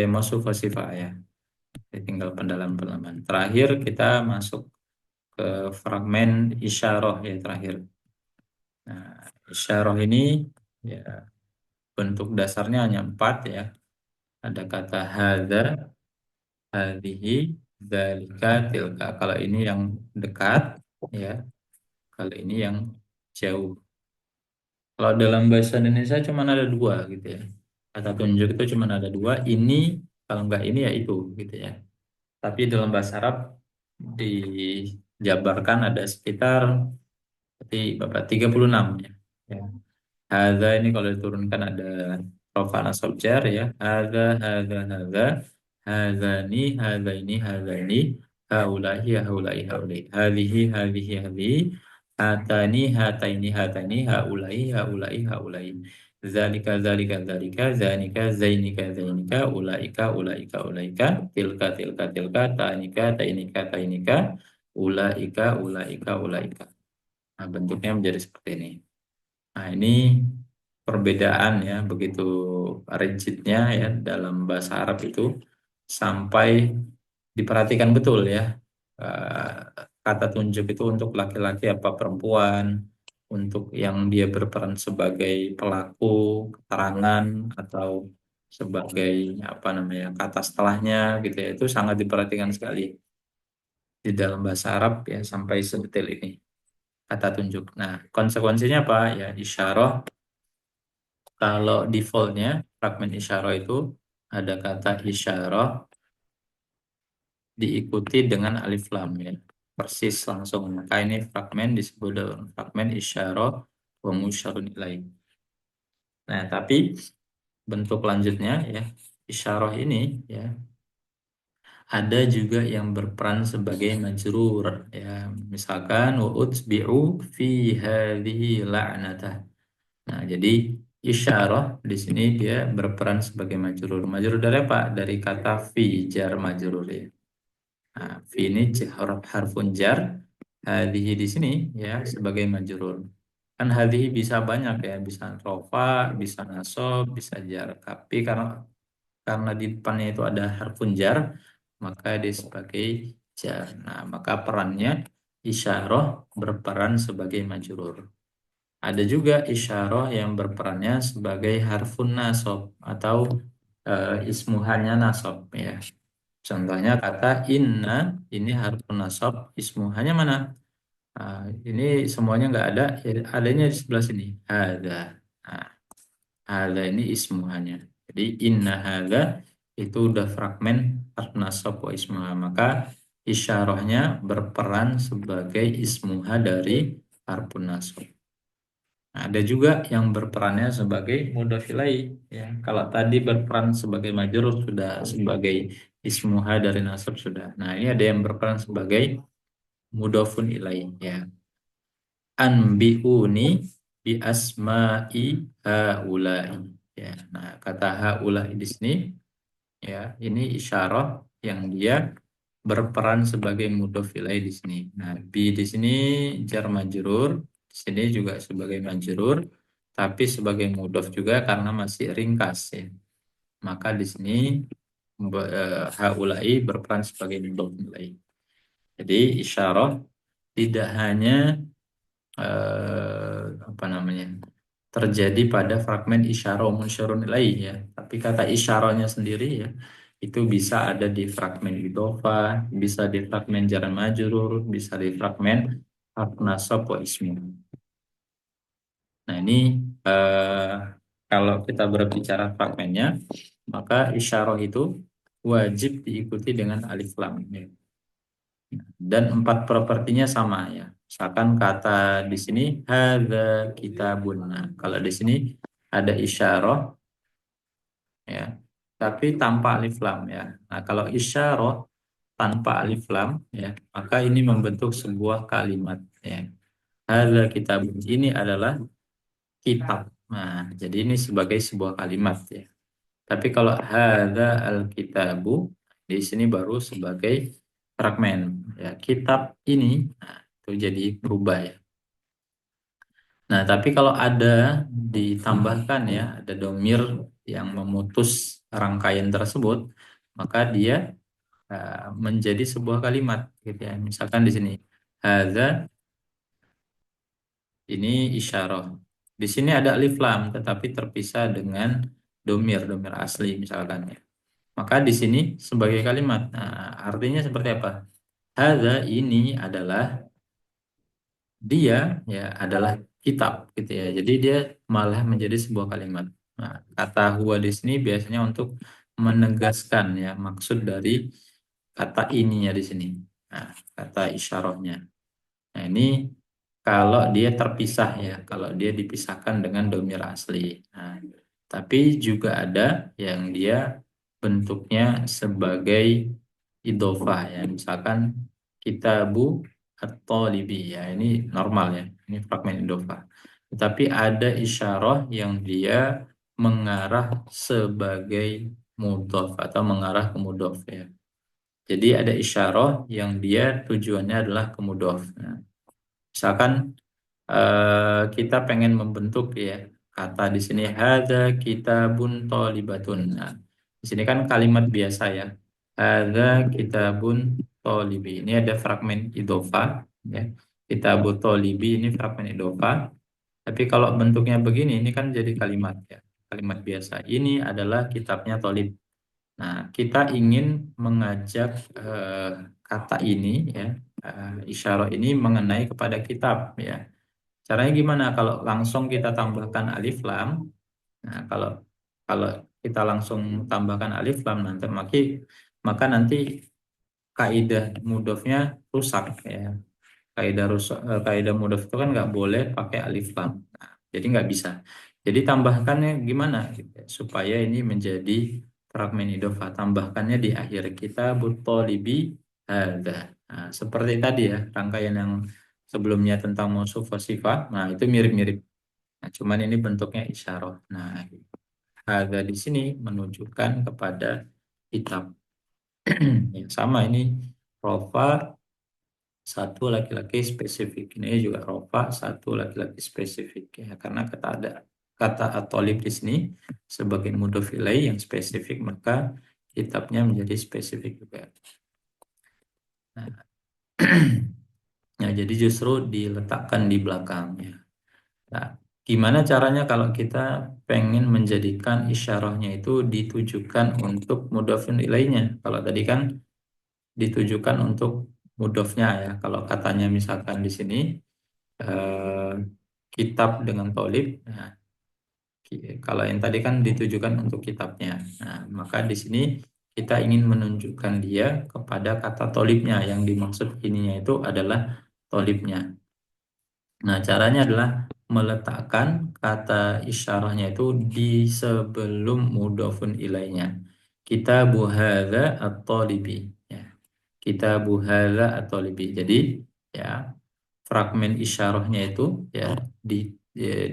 mausuf wa sifat ya. Jadi tinggal pendalaman-pendalaman. Terakhir kita masuk ke fragmen isyarah ya terakhir. Nah, isyarah ini ya bentuk dasarnya hanya empat ya. Ada kata hadza, hadhihi, dzalika, tilka. Kalau ini yang dekat ya, kalau ini yang jauh. Kalau dalam bahasa Indonesia cuma ada dua gitu ya. Kata tunjuk itu cuma ada dua. Ini kalau enggak ini ya itu gitu ya. Tapi dalam bahasa Arab dijabarkan ada sekitar berarti Bapak 36 ya. Ya. Hadza ini kalau diturunkan ada rofa nasab jar ya. Hadza. Hadzani, hadzaini. Haulahi, haulai. Hadhihi. Hataini. Haulai. Zalika. Zainika. Ulaika. Tilka. Tainika. Ulaika. Nah, bentuknya menjadi seperti ini. Nah, ini perbedaan ya begitu rigidnya ya dalam bahasa Arab itu sampai diperhatikan betul ya. Eh, Kata tunjuk itu untuk laki-laki apa perempuan, untuk yang dia berperan sebagai pelaku keterangan atau sebagai apa namanya kata setelahnya gitu ya, itu sangat diperhatikan sekali di dalam bahasa Arab ya sampai sedetail ini kata tunjuk. Nah, konsekuensinya apa? Ya isyarah kalau defaultnya fragmen isyarah itu ada kata isyarah diikuti dengan alif lam ya. Persis langsung. Maka ini fragmen disebut dengan fragmen isyarah wa musyarun ilaih. Nah, tapi bentuk lanjutnya ya isyarah ini ya ada juga yang berperan sebagai majrur ya. Misalkan wa utbi'u fi hadhihi la'natah. Nah, jadi isyarah di sini dia berperan sebagai majrur. Majrur dari apa? Dari kata fi jar majrur ya. Nah, fi ini harfun jar, hadhihi di sini ya sebagai majrur. Kan hadhihi bisa banyak ya, bisa rofa, bisa nasab, bisa jar. Tapi karena di depannya itu ada harfun jar, maka dia sebagai jar. Nah, maka perannya isyarah berperan sebagai majrur. Ada juga isyarah yang berperannya sebagai harfun nasab atau ismuhanya nasab ya. Contohnya kata inna ini harfun nasab, ismuhanya mana? Ini semuanya nggak ada, ya, adanya di sebelah sini. Ada. Nah, ada ini ismuhanya. Jadi inna hada itu udah fragmen harf nasab wa ismuha. Maka isyarahnya berperan sebagai ismuha dari harfun nasab. Nah, ada juga yang berperannya sebagai mudhof ilaih ya. Kalau tadi berperan sebagai majrur sudah sebagai ismuha dari nasab sudah. Nah, ini ada yang berperan sebagai mudhofun ilaih ya. Anbi'uni bi asma'i haula'i ya. Nah, kata haula'i di sini ya, ini isyarah yang dia berperan sebagai mudhof ilaih di sini. Nah, bi di sini jar majrur, di sini juga sebagai majrur, tapi sebagai mudhof juga karena masih ringkas ya. Maka di sini haulai berperan sebagai mudhof ilaih. Jadi isyarah tidak hanya apa namanya terjadi pada fragmen isyarah munsyarun ilaih ya, tapi kata isyarahnya sendiri ya itu bisa ada di fragmen idhofah, bisa di fragmen jar majrur, bisa di fragmen harf nasab wa ismu. Nah, ini kalau kita berbicara fragmennya, maka isyarah itu wajib diikuti dengan alif lam ya. Dan 4 propertinya sama ya. Misalkan kata di sini hadza kitabun. Nah, kalau di sini ada isyarah ya, tapi tanpa alif lam ya. Nah, kalau isyarah tanpa alif lam ya, maka ini membentuk sebuah kalimat ya. Hadza kitabun ini adalah kitab. Nah, jadi ini sebagai sebuah kalimat ya. Tapi kalau hadza al-kitabu di sini baru sebagai fragmen ya. Kitab ini nah, itu jadi berubah ya. Nah, tapi kalau ada ditambahkan ya, ada domir yang memutus rangkaian tersebut, maka dia menjadi sebuah kalimat gitu ya. Misalkan di sini hadza ini isyarah. Di sini ada alif lam tetapi terpisah dengan domir asli misalkan ya. Maka di sini sebagai kalimat. Nah, artinya seperti apa? Hadza ini adalah dia ya adalah kitab gitu ya. Jadi dia malah menjadi sebuah kalimat. Nah, kata huwa di sini biasanya untuk menegaskan ya maksud dari kata ininya di sini. Nah, kata isyarahnya. Nah, ini kalau dia terpisah ya, kalau dia dipisahkan dengan domir asli. Nah, tapi juga ada yang dia bentuknya sebagai idhofah ya. Misalkan kitabu at-talibi ya, ini normal ya. Ini fragmen idhofah. Tetapi ada isyarah yang dia mengarah sebagai mudhof atau mengarah ke mudhof ya. Jadi ada isyarah yang dia tujuannya adalah ke mudhof. Nah, misalkan kita pengen membentuk ya kata di sini hadza kitabun thalibatun. Nah, di sini kan kalimat biasa ya. Hadza kitabun thalibi. Ini ada fragmen idhofa ya. Kitabut thalibi ini fragmen idhofa. Tapi kalau bentuknya begini ini kan jadi kalimat ya. Kalimat biasa. Ini adalah kitabnya thalib. Nah, kita ingin mengajak kata ini ya, isyarah ini mengenai kepada kitab ya. Caranya gimana? Kalau langsung kita tambahkan alif lam, nah kalau kalau kita langsung tambahkan alif lam nanti maka nanti kaidah mudhofnya rusak ya. Kaidah mudhaf itu kan nggak boleh pakai alif lam. Nah, jadi nggak bisa. Jadi tambahkannya gimana gitu ya, supaya ini menjadi fragmen idhofah. Tambahkannya di akhir kitabut thalibi hadza. Nah, seperti tadi ya, rangkaian yang sebelumnya tentang mausuf wa sifat. Nah, itu mirip-mirip. Nah, cuman ini bentuknya isyarah. Nah, hadza di sini menunjukkan kepada kitab. Yang sama ini rofa satu laki-laki spesifik, ini juga rofa satu laki-laki spesifik ya, karena kata at-thalib di sini sebagai mudhof ilaih yang spesifik, maka kitabnya menjadi spesifik juga. Nah, ya, jadi justru diletakkan di belakangnya. Nah, gimana caranya kalau kita pengen menjadikan isyarahnya itu ditujukan untuk mudhofun ilaihnya? Kalau tadi kan ditujukan untuk mudhofnya ya. Kalau katanya misalkan di sini eh, kitab dengan tolib. Nah, kalau yang tadi kan ditujukan untuk kitabnya. Nah, maka di sini kita ingin menunjukkan dia kepada kata tolibnya. Yang dimaksud ininya itu adalah tolibnya. Nah, caranya adalah meletakkan kata isyarahnya itu di sebelum mudhofun ilaihnya. Kitabu hadza at-talibi. Ya. Kitabu hadza at-talibi. Jadi, ya, fragmen isyarahnya itu ya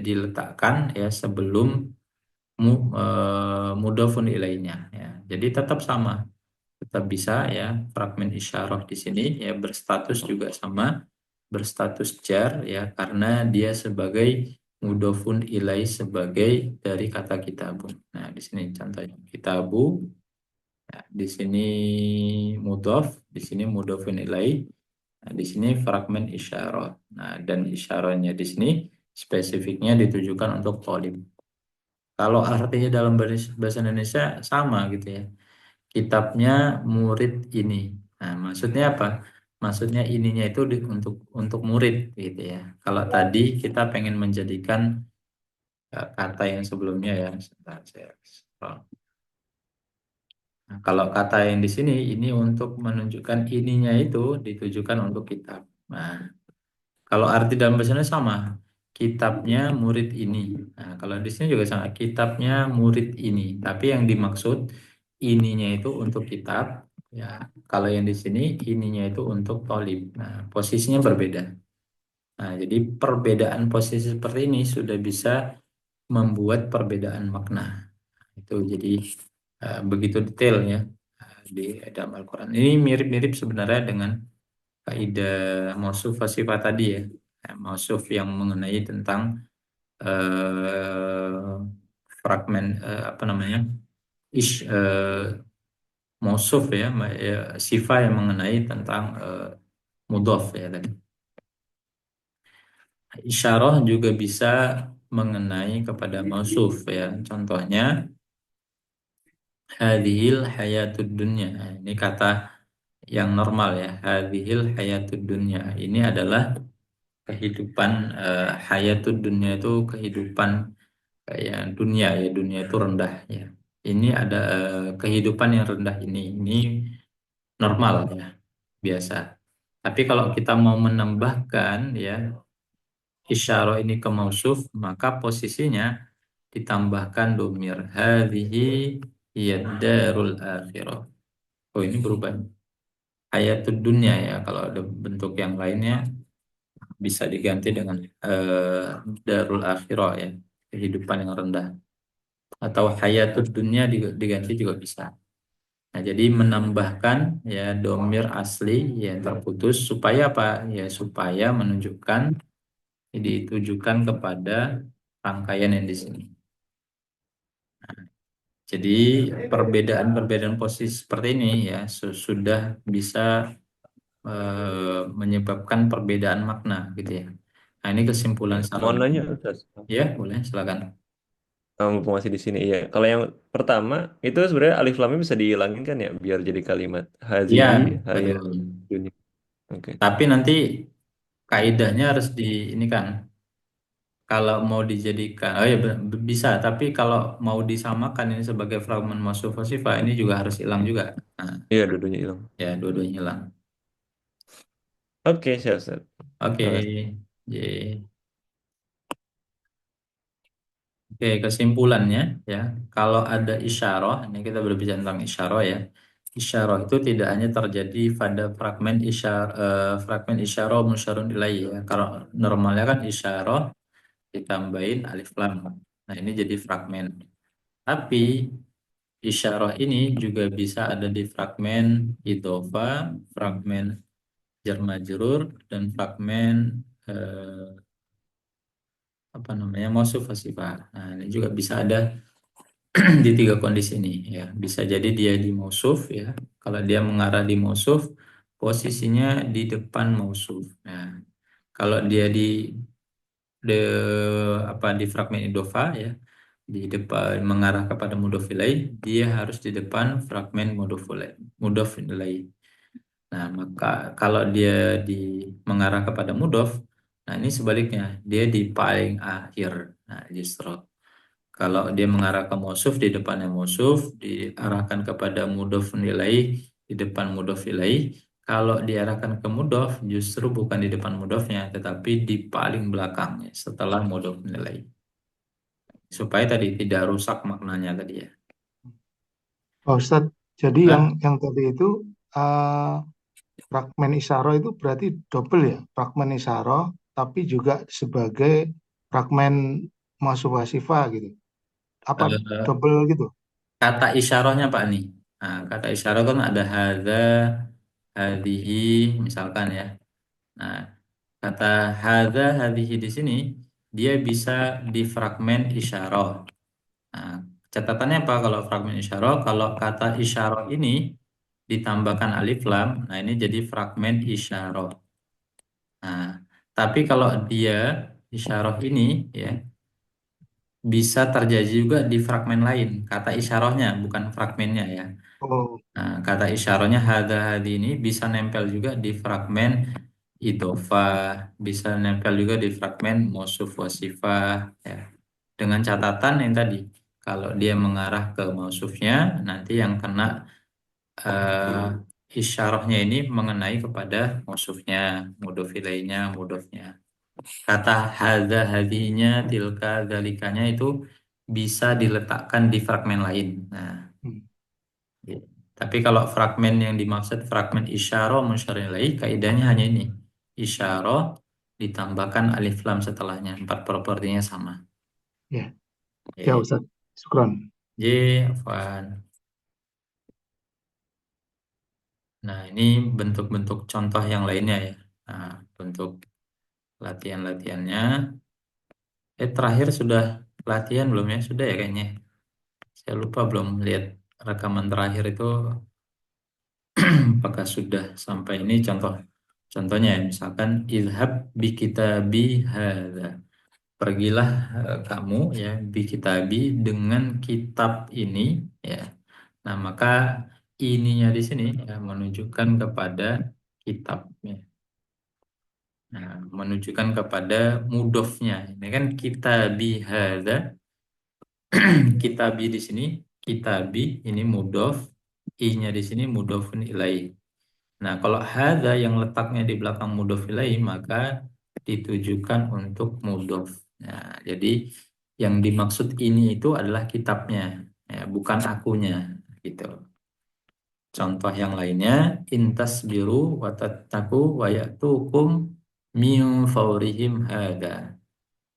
diletakkan ya sebelum mudhofun ilaihnya ya. Jadi tetap sama, tetap bisa ya fragmen isyarah di sini ya berstatus juga sama, berstatus jar ya karena dia sebagai mudhofun ilaih sebagai dari kata kitabun. Nah, di sini contohnya kitabu ya, di sini mudhof, di sini mudhofun ilaih. Nah, di sini fragmen isyarah. Nah, dan isyarahnya di sini spesifiknya ditujukan untuk thalib. Kalau artinya dalam bahasa Indonesia sama gitu ya. Kitabnya murid ini. Nah, maksudnya apa? Maksudnya ininya itu untuk murid gitu ya. Kalau tadi kita pengen menjadikan kata yang sebelumnya ya. Sebentar, Nah, kalau kata yang di sini ini untuk menunjukkan ininya itu ditujukan untuk kitab. Nah, kalau arti dalam bahasa Indonesia sama, kitabnya murid ini. Nah, kalau di sini juga sama, kitabnya murid ini. Tapi yang dimaksud ininya itu untuk kitab, ya. Kalau yang di sini ininya itu untuk thalib. Nah, posisinya berbeda. Nah, jadi perbedaan posisi seperti ini sudah bisa membuat perbedaan makna. Itu jadi begitu detail ya di dalam Al-Quran. Ini mirip-mirip sebenarnya dengan kaidah mausuf wa sifat tadi ya. Mausuf yang mengenai tentang eh, fragmen apa namanya mausuf ya, sifat yang mengenai tentang mudhof ya tadi. Isyarah juga bisa mengenai kepada mausuf ya. Contohnya hadhil hayatud dunya. Nah, ini kata yang normal ya. Hadhil hayatud dunya. Ini adalah kehidupan hayatud dunia itu kehidupan kayak dunia ya, dunia itu rendah ya. Ini ada kehidupan yang rendah ini normal ya, biasa. Tapi kalau kita mau menambahkan ya isyarah ini ke mausuf, maka posisinya ditambahkan domir hadhihi hiya darul akhirah. Oh, ini berubah. Hayatud dunia ya, kalau ada bentuk yang lainnya bisa diganti dengan darul akhirah ya, kehidupan yang rendah, atau hayatud dunia diganti juga bisa. Nah, jadi menambahkan ya domir asli yang terputus supaya apa? Ya supaya menunjukkan ditujukan kepada rangkaian yang di sini. Jadi perbedaan-perbedaan posisi seperti ini ya sudah bisa menyebabkan perbedaan makna gitu ya. Nah, ini kesimpulan Mau Sarabi. nanya, Ustaz. Ya, boleh silakan. Mumpung masih di sini, iya. Kalau yang pertama, itu sebenarnya alif lamnya bisa dihilangin kan ya, biar jadi kalimat Iya, hazihi, hada, betul. dunia. Oke. Tapi nanti kaidahnya harus di ini kan. Kalau mau dijadikan, oh ya bisa. Tapi kalau mau disamakan ini sebagai fragmen mausuf sifat ini juga harus hilang juga. Nah, Iya, dua-duanya hilang. ya dua-duanya hilang. Oke, siap, Ustaz. Oke, Makasih. Ye. Oke, kesimpulannya ya, kalau ada isyarah, ini kita berbicara tentang isyarah ya. Isyarah itu tidak hanya terjadi pada fragmen isyarah musyarun ilaih ya. Kalau normalnya kan isyarah ditambahin alif lam. Nah, ini jadi fragmen. Tapi isyarah ini juga bisa ada di fragmen idhofa, fragmen jar majrur, dan fragmen apa namanya mausuf sifat. Nah, ini juga bisa ada di tiga kondisi ini ya. Bisa jadi dia di mausuf ya. Kalau dia mengarah di mausuf, posisinya di depan mausuf. Nah, kalau dia de, di fragmen idhofa ya, di depan mengarah kepada mudhof ilaih, dia harus di depan fragmen mudhof ilaih. Nah, maka kalau dia di mengarah kepada mudhof, nah ini sebaliknya, dia di paling akhir. Nah, justru kalau dia mengarah ke mausuf, di depannya mausuf, diarahkan kepada mudhof ilaih, di depan mudhof ilaih. Kalau diarahkan ke mudhof, justru bukan di depan mudhofnya, tetapi di paling belakangnya, setelah mudhof ilaih. Supaya tadi tidak rusak maknanya tadi ya. Pak Ustadz, jadi yang Hah? yang tadi itu eh, fragmen isyarah itu berarti double ya, fragmen isyarah tapi juga sebagai fragmen masufasifa gitu. Apa Eh, double gitu? Kata isyarahnya Pak nih. Nah, kata isyarah kan ada hadza, hadhihi, misalkan ya. Nah, kata hadza, hadhihi di sini dia bisa di fragmen isyarah. Nah, catatannya apa kalau fragmen isyarah? Kalau kata isyarah ini ditambahkan alif lam, nah ini jadi fragmen isyarah. Nah, tapi kalau dia isyarah ini ya bisa terjadi juga di fragmen lain, kata isyarahnya bukan fragmennya ya. Oh, Nah, kata isyarahnya hada hadi ini bisa nempel juga di fragmen idhofah, bisa nempel juga di fragmen mausuf wasifah ya. Dengan catatan yang tadi, kalau dia mengarah ke mausufnya, nanti yang kena eh, isyarahnya ini mengenai kepada mausufnya, mudhof ilaihnya, mudhofnya. Kata hadza hadinya, tilka dalikanya itu bisa diletakkan di fragmen lain. Nah, hmm, ya. Tapi kalau fragmen yang dimaksud fragmen isyarah musyarah ilaih, kaidahnya hanya ini. Isyarah ditambahkan alif lam setelahnya. Empat propertinya sama. ya, ya Oke. Ustadz. Syukron. Afwan. Nah, ini bentuk-bentuk contoh yang lainnya ya. Nah, bentuk latihan-latihannya. Terakhir sudah latihan belum ya? Sudah ya kayaknya. Saya lupa belum lihat rekaman terakhir itu apakah sudah sampai ini contoh. Contohnya ya, misalkan ilhab bi kitabi hadza. Pergilah kamu ya bi kitabi dengan kitab ini ya. Nah, maka ininya di sini ya, menunjukkan kepada kitab ya. Nah, menunjukkan kepada mudofnya. Ini kan kitabi hadza, kitabi di sini, kitabi ini mudof, i-nya di sini mudofun ilaih. Nah, kalau hadza yang letaknya di belakang mudof ilaih, maka ditujukan untuk mudof. Nah, jadi yang dimaksud ini itu adalah kitabnya, ya, bukan akunya, gitu. Contoh yang lainnya, intas biru watattaku wayatukum min faurihim hada.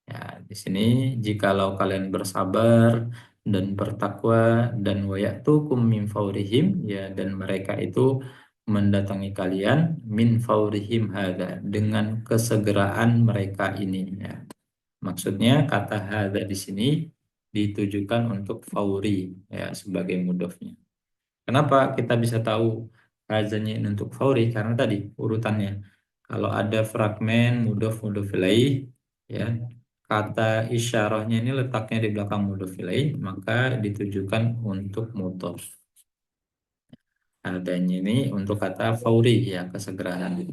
Ya, di sini jikalau kalian bersabar dan bertakwa dan wayatukum min faurihim ya dan mereka itu mendatangi kalian min faurihim hada dengan kesegeraan mereka ini ya. Maksudnya kata hada di sini ditujukan untuk fauri ya sebagai mudhofnya. Kenapa kita bisa tahu hazanya ini untuk fauri? Karena tadi urutannya. Kalau ada fragmen mudhof mudhof ilaih ya, kata isyarahnya ini letaknya di belakang mudhof ilaih, maka ditujukan untuk mudhof. Adanya ini untuk kata fauri ya, kesegerahan.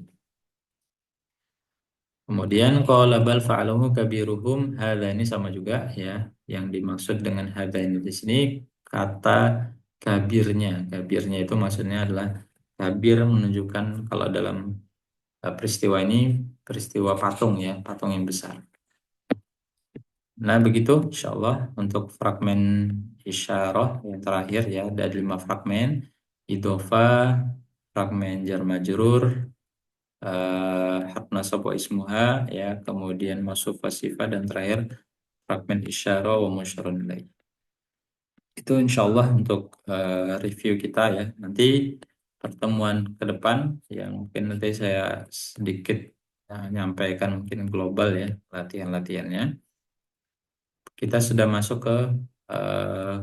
Kemudian qala bal fa'aluhu kabiruhum, hadza ini sama juga ya. Yang dimaksud dengan hadza ini di sini kata kabirnya. Kabirnya itu maksudnya adalah kabir menunjukkan kalau dalam peristiwa ini peristiwa patung ya, patung yang besar. Nah, begitu insyaallah untuk fragmen isyarah yang terakhir ya, ada 5 fragmen. Idhofah, fragmen jar majrur, hak nasab wa ismuha ya, kemudian masuk sifat, dan terakhir fragmen isyarah wa musyarun ilaih. Itu insyaallah untuk review kita ya. Nanti pertemuan ke depan ya mungkin nanti saya sedikit nyampaikan mungkin global ya latihan-latihannya. Kita sudah masuk ke eh,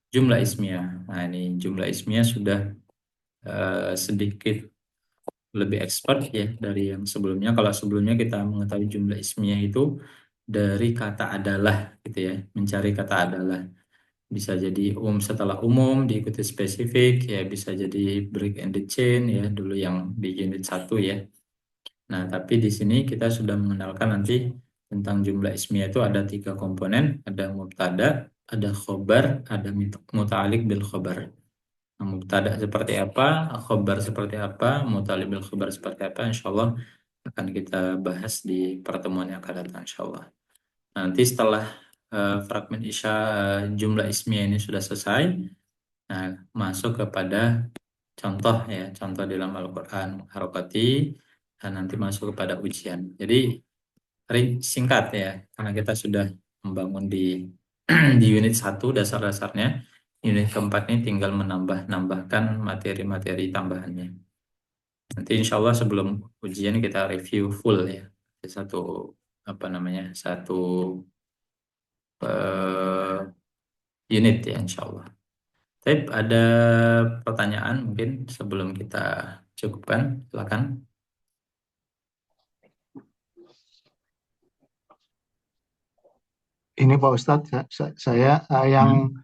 jumlah ismiyah. Nah, ini jumlah ismiyah sudah sedikit lebih expert ya dari yang sebelumnya. Kalau sebelumnya kita mengetahui jumlah ismiyah itu dari kata adalah gitu ya, mencari kata adalah. Bisa jadi setelah umum diikuti spesifik ya, bisa jadi break and the chain ya dulu yang di unit 1 ya. Nah, tapi di sini kita sudah mengenalkan nanti tentang jumlah ismiyah itu ada 3 komponen, ada mubtada, ada khobar, ada muta'alik bil khobar. Nah, mubtada seperti apa, khobar seperti apa, muta'alik bil khobar seperti apa, insya Allah akan kita bahas di pertemuan yang akan datang insya Allah. Nanti setelah fragmen jumlah ismiyah ini sudah selesai, nah masuk kepada contoh ya, contoh dalam Al-Quran harokati, dan nanti masuk kepada ujian. Jadi singkat ya, karena kita sudah membangun di di unit 1 dasar-dasarnya. Unit keempat ini tinggal menambahkan materi-materi tambahannya. Nanti insya Allah sebelum ujian kita review full ya, satu apa namanya, satu unit ya insya Allah. Tapi ada pertanyaan mungkin sebelum kita cukupkan, silakan. Ini Pak Ustadz, saya yang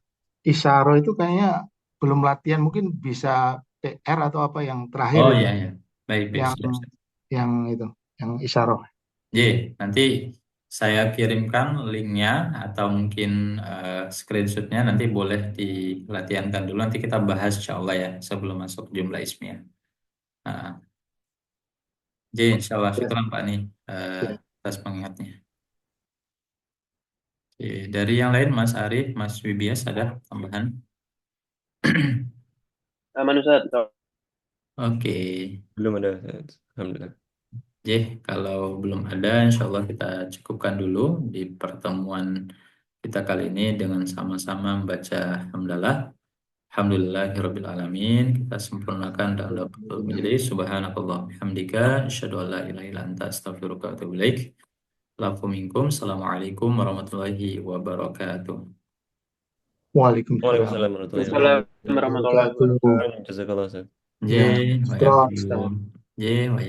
isyaro itu kayaknya belum latihan, mungkin bisa PR atau apa yang terakhir Oh itu, iya ya, baik baik yang siap, siap. yang itu, yang isyaro. J, nanti saya kirimkan linknya atau mungkin screenshotnya, nanti boleh dilatihankan dulu, nanti kita bahas insya Allah ya sebelum masuk jumlah ismiyah. Nah, J, insya Allah Ya, syukuran Pak nih ya. atas pengingatnya. Oke, dari yang lain Mas Arif, Mas Wibias ada tambahan? Aman Ustaz. Oke, Belum ada. Alhamdulillah. J, kalau belum ada, insya Allah kita cukupkan dulu di pertemuan kita kali ini dengan sama-sama membaca hamdalah. Alhamdulillahirabbil alamin. Kita sempurnakan dalam menjadi subhanakallah hamdika asyhadu an la ilaha illa anta astaghfiruka wa atubu ilaik. Lakum minkum. Assalamualaikum warahmatullahi wabarakatuh. Waalaikumsalam Waalaikumsalam warahmatullahi Assalamualaikum warahmatullahi wabarakatuh. wabarakatuh. wabarakatuh. Jazakallah, Ustaz. J, Ya, wa setelah yakum. J, wa